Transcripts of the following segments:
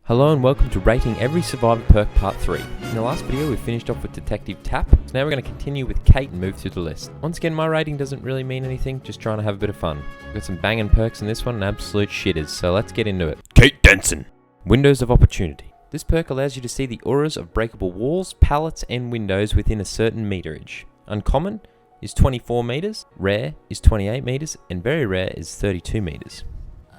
Hello and welcome to Rating Every Survivor Perk Part 3. In the last video we finished off with Detective Tap, so now we're going to continue with Kate and move through the list. Once again, my rating doesn't really mean anything, just trying to have a bit of fun. We've got some banging perks in this one and absolute shitters, so let's get into it. Kate Denson! Windows of Opportunity. This perk allows you to see the auras of breakable walls, pallets and windows within a certain meterage. Uncommon is 24 meters, rare is 28 meters, and very rare is 32 meters.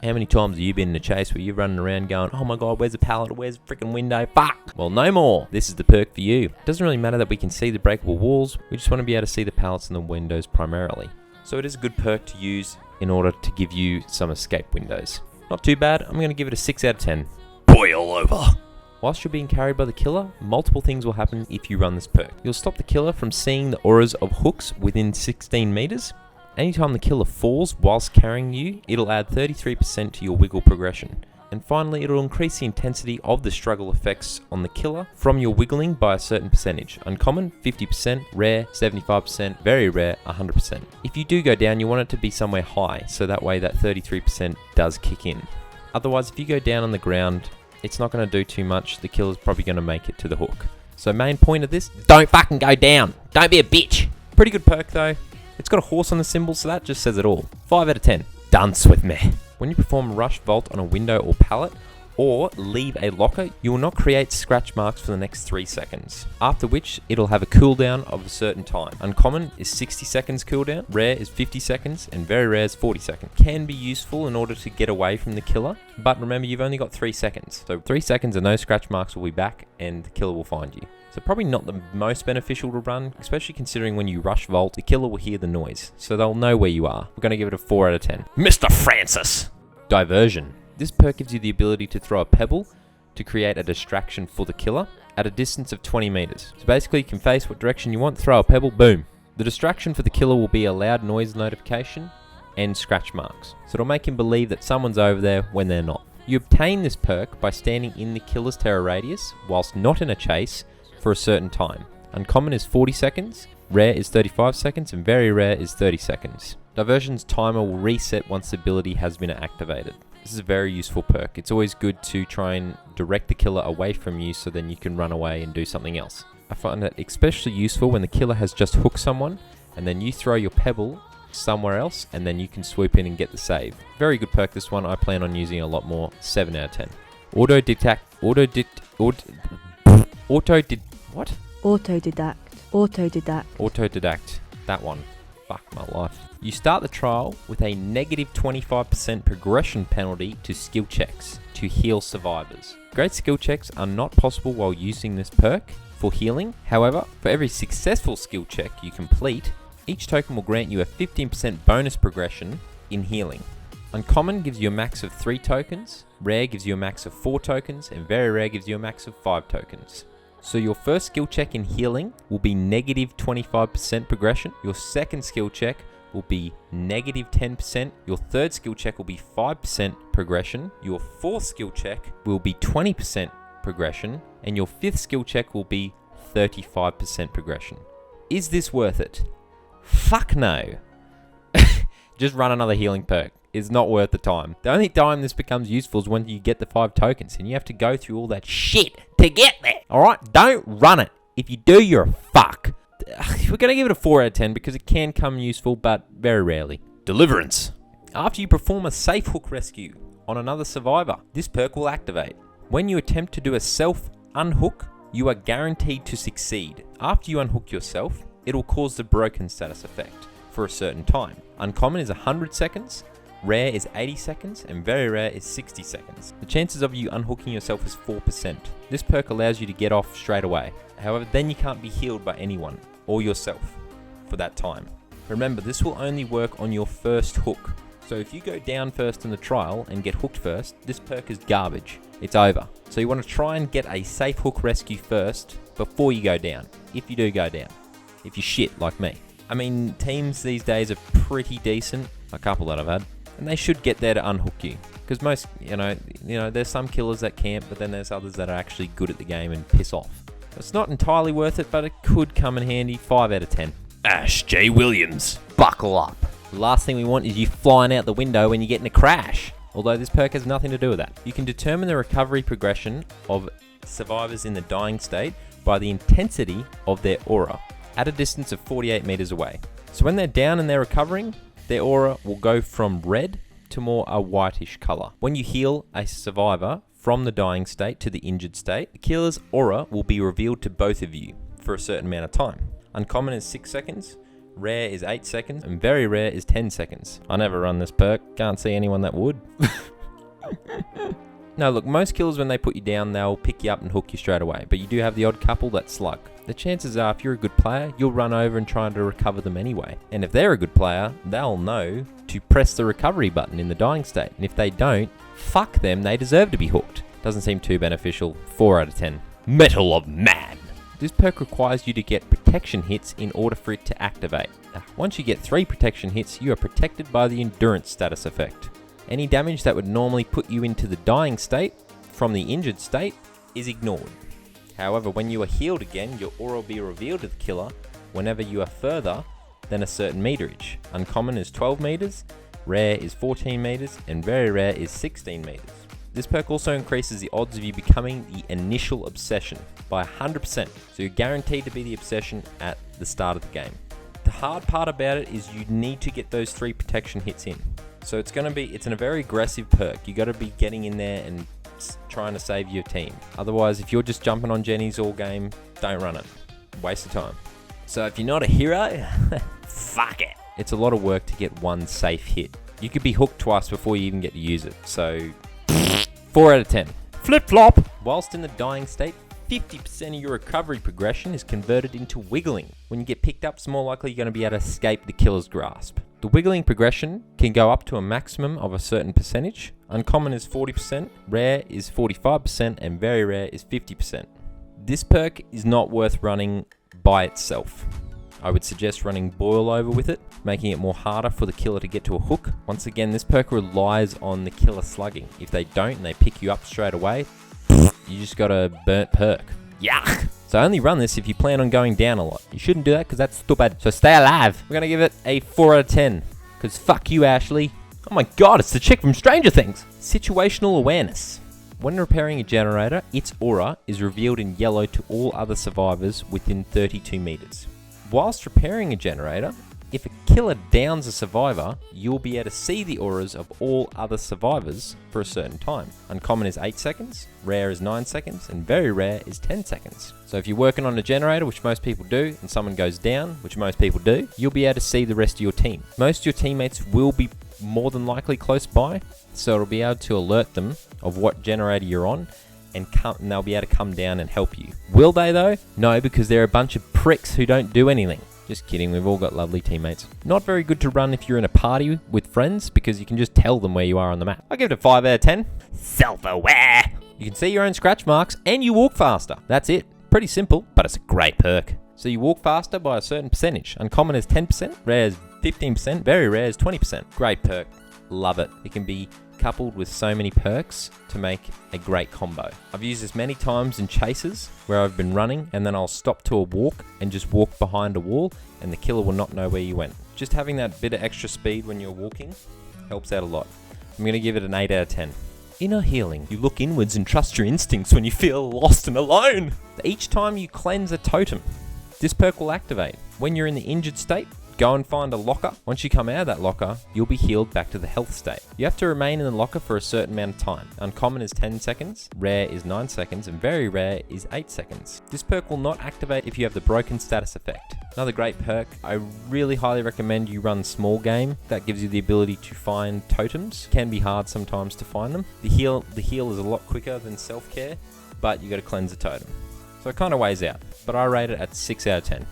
How many times have you been in a chase where you're running around going, oh my god, where's the pallet, where's the freaking window, fuck? Well, no more. This is the perk for you. It doesn't really matter that we can see the breakable walls, we just want to be able to see the pallets and the windows primarily. So it is a good perk to use in order to give you some escape windows. Not too bad, I'm going to give it a 6 out of 10. Boil over! Whilst you're being carried by the killer, multiple things will happen if you run this perk. You'll stop the killer from seeing the auras of hooks within 16 meters. Anytime the killer falls whilst carrying you, it'll add 33% to your wiggle progression. And finally, it'll increase the intensity of the struggle effects on the killer from your wiggling by a certain percentage. Uncommon, 50%, rare, 75%, very rare, 100%. If you do go down, you want it to be somewhere high, so that way that 33% does kick in. Otherwise, if you go down on the ground, it's not going to do too much. The killer's probably going to make it to the hook. So main point of this, don't fucking go down. Don't be a bitch. Pretty good perk though. It's got a horse on the symbol, so that just says it all. 5 out of 10. Dance with me. When you perform rush vault on a window or pallet, or leave a locker, you will not create scratch marks for the next 3 seconds. After which, it'll have a cooldown of a certain time. Uncommon is 60 seconds cooldown, rare is 50 seconds, and very rare is 40 seconds. Can be useful in order to get away from the killer, but remember you've only got 3 seconds. So 3 seconds and no scratch marks will be back, and the killer will find you. So probably not the most beneficial to run, especially considering when you rush vault, the killer will hear the noise, so they'll know where you are. We're going to give it a 4 out of 10. Mr. Francis! Diversion. This perk gives you the ability to throw a pebble to create a distraction for the killer at a distance of 20 meters. So basically you can face what direction you want, throw a pebble, boom. The distraction for the killer will be a loud noise notification and scratch marks. So it'll make him believe that someone's over there when they're not. You obtain this perk by standing in the killer's terror radius whilst not in a chase for a certain time. Uncommon is 40 seconds, rare is 35 seconds, and very rare is 30 seconds. Diversion's timer will reset once the ability has been activated. This is a very useful perk. It's always good to try and direct the killer away from you so then you can run away and do something else. I find it especially useful when the killer has just hooked someone and then you throw your pebble somewhere else and then you can swoop in and get the save. Very good perk, this one. I plan on using a lot more. 7 out of 10. Autodidact. That one. Fuck my life. You start the trial with a negative 25% progression penalty to skill checks to heal survivors. Great skill checks are not possible while using this perk for healing. However, for every successful skill check you complete, each token will grant you a 15% bonus progression in healing. Uncommon gives you a max of 3 tokens, rare gives you a max of 4 tokens, and very rare gives you a max of 5 tokens. So your first skill check in healing will be negative 25% progression. Your second skill check will be negative 10%. Your third skill check will be 5% progression. Your fourth skill check will be 20% progression. And your fifth skill check will be 35% progression. Is this worth it? Fuck no. Just run another healing perk. It's not worth the time. The only time this becomes useful is when you get the 5 tokens and you have to go through all that shit to get there. Alright, don't run it. If you do, you're a fuck. We're going to give it a 4 out of 10 because it can come useful, but very rarely. Deliverance. After you perform a safe hook rescue on another survivor, this perk will activate. When you attempt to do a self-unhook, you are guaranteed to succeed. After you unhook yourself, it will cause the broken status effect for a certain time. Uncommon is 100 seconds. Rare is 80 seconds, and very rare is 60 seconds. The chances of you unhooking yourself is 4%. This perk allows you to get off straight away. However, then you can't be healed by anyone, or yourself, for that time. Remember, this will only work on your first hook. So if you go down first in the trial and get hooked first, this perk is garbage. It's over. So you want to try and get a safe hook rescue first before you go down, if you do go down. If you shit like me. I mean, teams these days are pretty decent, a couple that I've had. And they should get there to unhook you. Because most, you know, there's some killers that can't, but then there's others that are actually good at the game and piss off. It's not entirely worth it, but it could come in handy. 5 out of 10. Ash J. Williams. Buckle up. The last thing we want is you flying out the window when you get in a crash. although this perk has nothing to do with that. You can determine the recovery progression of survivors in the dying state by the intensity of their aura at a distance of 48 meters away. So when they're down and they're recovering, their aura will go from red to more a whitish color. When you heal a survivor from the dying state to the injured state, the killer's aura will be revealed to both of you for a certain amount of time. Uncommon is 6 seconds, rare is 8 seconds, and very rare is 10 seconds. I never run this perk, can't see anyone that would. No, look, most killers when they put you down, they'll pick you up and hook you straight away, but you do have the odd couple that slug. The chances are, if you're a good player, you'll run over and try to recover them anyway. And if they're a good player, they'll know to press the recovery button in the dying state. And if they don't, fuck them, they deserve to be hooked. Doesn't seem too beneficial. 4 out of 10. Mettle of Man. This perk requires you to get protection hits in order for it to activate. Once you get 3 protection hits, you are protected by the endurance status effect. Any damage that would normally put you into the dying state from the injured state is ignored. However, when you are healed again, your aura will be revealed to the killer whenever you are further than a certain meterage. Uncommon is 12 meters, rare is 14 meters, and very rare is 16 meters. This perk also increases the odds of you becoming the initial obsession by 100%, so you're guaranteed to be the obsession at the start of the game. The hard part about it is you need to get those 3 protection hits in. So it's a very aggressive perk. You got to be getting in there and trying to save your team. Otherwise, if you're just jumping on Jennies all game, don't run it. Waste of time. So if you're not a hero, fuck it. It's a lot of work to get 1 safe hit. You could be hooked twice before you even get to use it. So 4 out of 10. Flip-flop. Whilst in the dying state, 50% of your recovery progression is converted into wiggling. When you get picked up, it's more likely you're going to be able to escape the killer's grasp. The wiggling progression can go up to a maximum of a certain percentage. Uncommon is 40%, rare is 45%, and very rare is 50%. This perk is not worth running by itself. I would suggest running boil over with it, making it more harder for the killer to get to a hook. Once again, this perk relies on the killer slugging. If they don't and they pick you up straight away, you just got a burnt perk. Yuck! So only run this if you plan on going down a lot. You shouldn't do that because that's stupid. So stay alive. We're going to give it a 4 out of 10. Because fuck you, Ashley. Oh my god, it's the chick from Stranger Things. Situational Awareness. When repairing a generator, its aura is revealed in yellow to all other survivors within 32 meters. Whilst repairing a generator, if a killer downs a survivor, you'll be able to see the auras of all other survivors for a certain time. Uncommon is 8 seconds, rare is 9 seconds, and very rare is 10 seconds. So if you're working on a generator, which most people do, and someone goes down, which most people do, you'll be able to see the rest of your team. Most of your teammates will be more than likely close by, so it'll be able to alert them of what generator you're on, and they'll be able to come down and help you. Will they though? No, because they're a bunch of pricks who don't do anything. Just kidding, we've all got lovely teammates. Not very good to run if you're in a party with friends because you can just tell them where you are on the map. I'll give it a 5 out of 10. Self-aware. You can see your own scratch marks and you walk faster. That's it. Pretty simple, but it's a great perk. So you walk faster by a certain percentage. Uncommon is 10%, rare is 15%, very rare is 20%. Great perk. Love it. It can be coupled with so many perks to make a great combo. I've used this many times in chases where I've been running and then I'll stop to a walk and just walk behind a wall and the killer will not know where you went. Just having that bit of extra speed when you're walking helps out a lot. I'm going to give it an 8 out of 10. Inner healing. You look inwards and trust your instincts when you feel lost and alone. Each time you cleanse a totem, this perk will activate. When you're in the injured state, go and find a locker. Once you come out of that locker, you'll be healed back to the health state. You have to remain in the locker for a certain amount of time. Uncommon is 10 seconds, rare is 9 seconds, and very rare is 8 seconds. This perk will not activate if you have the broken status effect. Another great perk, I really highly recommend you run small game. That gives you the ability to find totems. Can be hard sometimes to find them. The heal is a lot quicker than self-care, but you got to cleanse the totem. So it kind of weighs out, but I rate it at 6 out of 10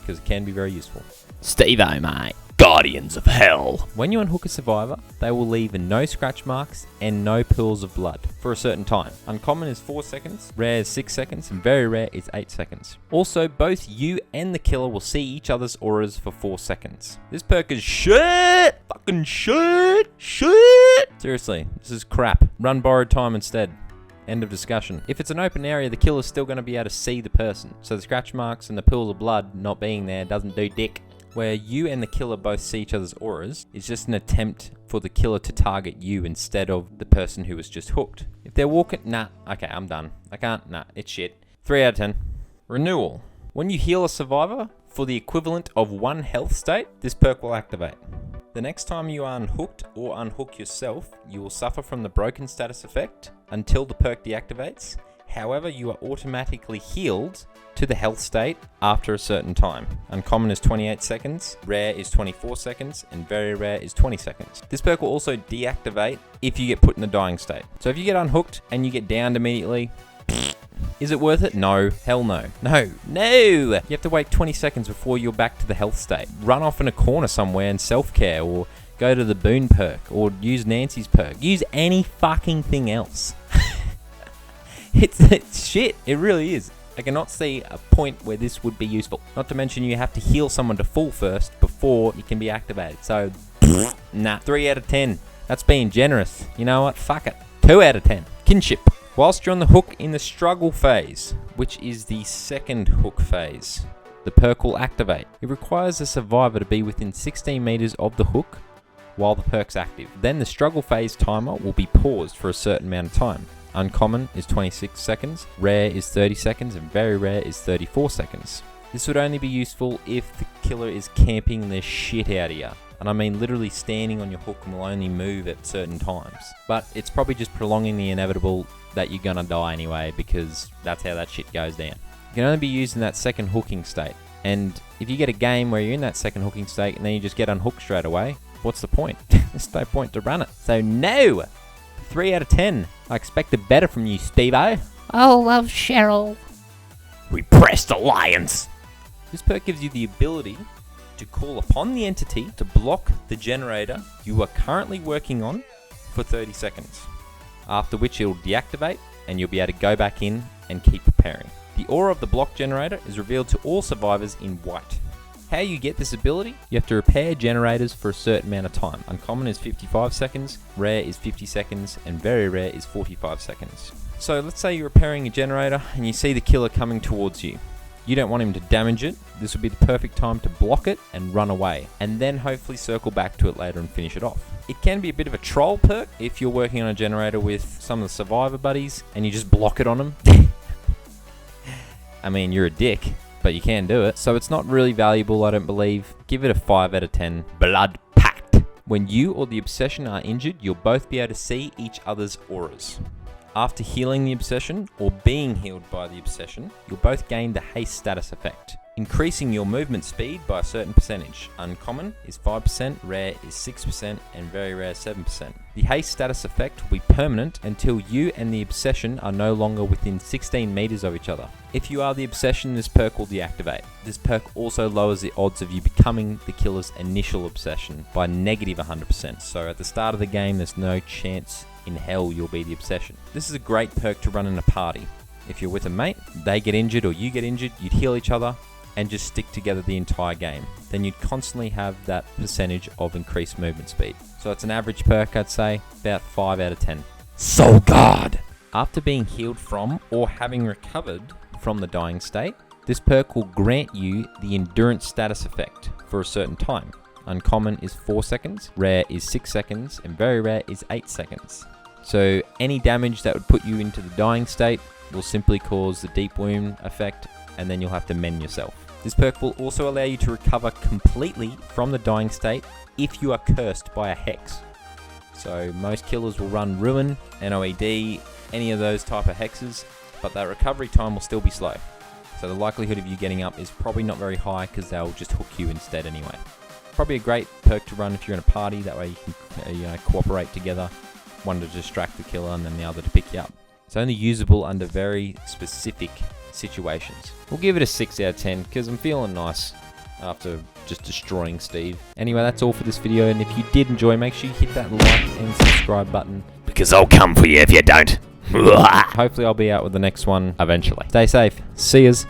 because it can be very useful. Steve-O, mate. Guardians of Hell. When you unhook a survivor, they will leave no scratch marks and no pools of blood for a certain time. Uncommon is 4 seconds, rare is 6 seconds, and very rare is 8 seconds. Also, both you and the killer will see each other's auras for 4 seconds. This perk is shit! Fucking shit! Shit! Seriously, this is crap. Run borrowed time instead. End of discussion. If it's an open area, the killer's still going to be able to see the person. So the scratch marks and the pools of blood not being there doesn't do dick. where you and the killer both see each other's auras, is just an attempt for the killer to target you instead of the person who was just hooked. If they're walking, nah, okay, I'm done. I can't, nah, it's shit. 3 out of 10. Renewal. When you heal a survivor for the equivalent of 1 health state, this perk will activate. The next time you are unhooked or unhook yourself, you will suffer from the broken status effect until the perk deactivates. However, you are automatically healed to the health state after a certain time. Uncommon is 28 seconds, rare is 24 seconds, and very rare is 20 seconds. This perk will also deactivate if you get put in the dying state. So if you get unhooked and you get downed immediately, is it worth it? No. Hell no. No. You have to wait 20 seconds before you're back to the health state. Run off in a corner somewhere and self-care, or go to the Boon perk, or use Nancy's perk. Use any fucking thing else. It's shit. It really is. I cannot see a point where this would be useful. Not to mention you have to heal someone to full first before it can be activated. So, nah. 3 out of 10. That's being generous. You know what? Fuck it. 2 out of 10. Kinship. Whilst you're on the hook in the struggle phase, which is the second hook phase, the perk will activate. It requires the survivor to be within 16 meters of the hook while the perk's active. Then the struggle phase timer will be paused for a certain amount of time. Uncommon is 26 seconds, rare is 30 seconds, and very rare is 34 seconds. This would only be useful if the killer is camping the shit out of you. And I mean literally standing on your hook and will only move at certain times. But it's probably just prolonging the inevitable that you're gonna die anyway, because that's how that shit goes down. You can only be used in that second hooking state. And if you get a game where you're in that second hooking state and then you just get unhooked straight away, what's the point? There's no point to run it. So no! 3 out of 10. I expected better from you, Steve-O. Oh, love Cheryl. Repressed Alliance. This perk gives you the ability to call upon the entity to block the generator you are currently working on for 30 seconds. After which it will deactivate and you'll be able to go back in and keep preparing. The aura of the block generator is revealed to all survivors in white. How you get this ability? You have to repair generators for a certain amount of time. Uncommon is 55 seconds, rare is 50 seconds, and very rare is 45 seconds. So let's say you're repairing a generator and you see the killer coming towards you. You don't want him to damage it. This would be the perfect time to block it and run away, and then hopefully circle back to it later and finish it off. It can be a bit of a troll perk if you're working on a generator with some of the survivor buddies and you just block it on them. I mean, you're a dick, but you can do it. So it's not really valuable, I don't believe. Give it a 5 out of 10. Blood Pact. When you or the obsession are injured, you'll both be able to see each other's auras. After healing the obsession, or being healed by the obsession, you'll both gain the haste status effect, increasing your movement speed by a certain percentage. Uncommon is 5%, rare is 6%, and very rare 7%. The haste status effect will be permanent until you and the obsession are no longer within 16 meters of each other. If you are the obsession, this perk will deactivate. This perk also lowers the odds of you becoming the killer's initial obsession by negative 100%. So at the start of the game, there's no chance in hell you'll be the obsession. This is a great perk to run in a party. If you're with a mate, they get injured or you get injured, you'd heal each other and just stick together the entire game. Then you'd constantly have that percentage of increased movement speed. So it's an average perk, I'd say, about 5 out of 10. Soul Guard! After being healed from or having recovered from the dying state, this perk will grant you the endurance status effect for a certain time. Uncommon is 4 seconds, rare is 6 seconds, and very rare is 8 seconds. So any damage that would put you into the dying state will simply cause the deep wound effect, and then you'll have to mend yourself. This perk will also allow you to recover completely from the dying state if you are cursed by a hex. So most killers will run Ruin, NOED, any of those type of hexes, but that recovery time will still be slow. So the likelihood of you getting up is probably not very high because they'll just hook you instead anyway. Probably a great perk to run if you're in a party, that way you can cooperate together, one to distract the killer and then the other to pick you up. It's only usable under very specific situations. We'll give it a 6 out of 10 because I'm feeling nice after just destroying Steve. Anyway, that's all for this video, and if you did enjoy, make sure you hit that like and subscribe button, because I'll come for you if you don't. Hopefully I'll be out with the next one eventually. Stay safe. See yas.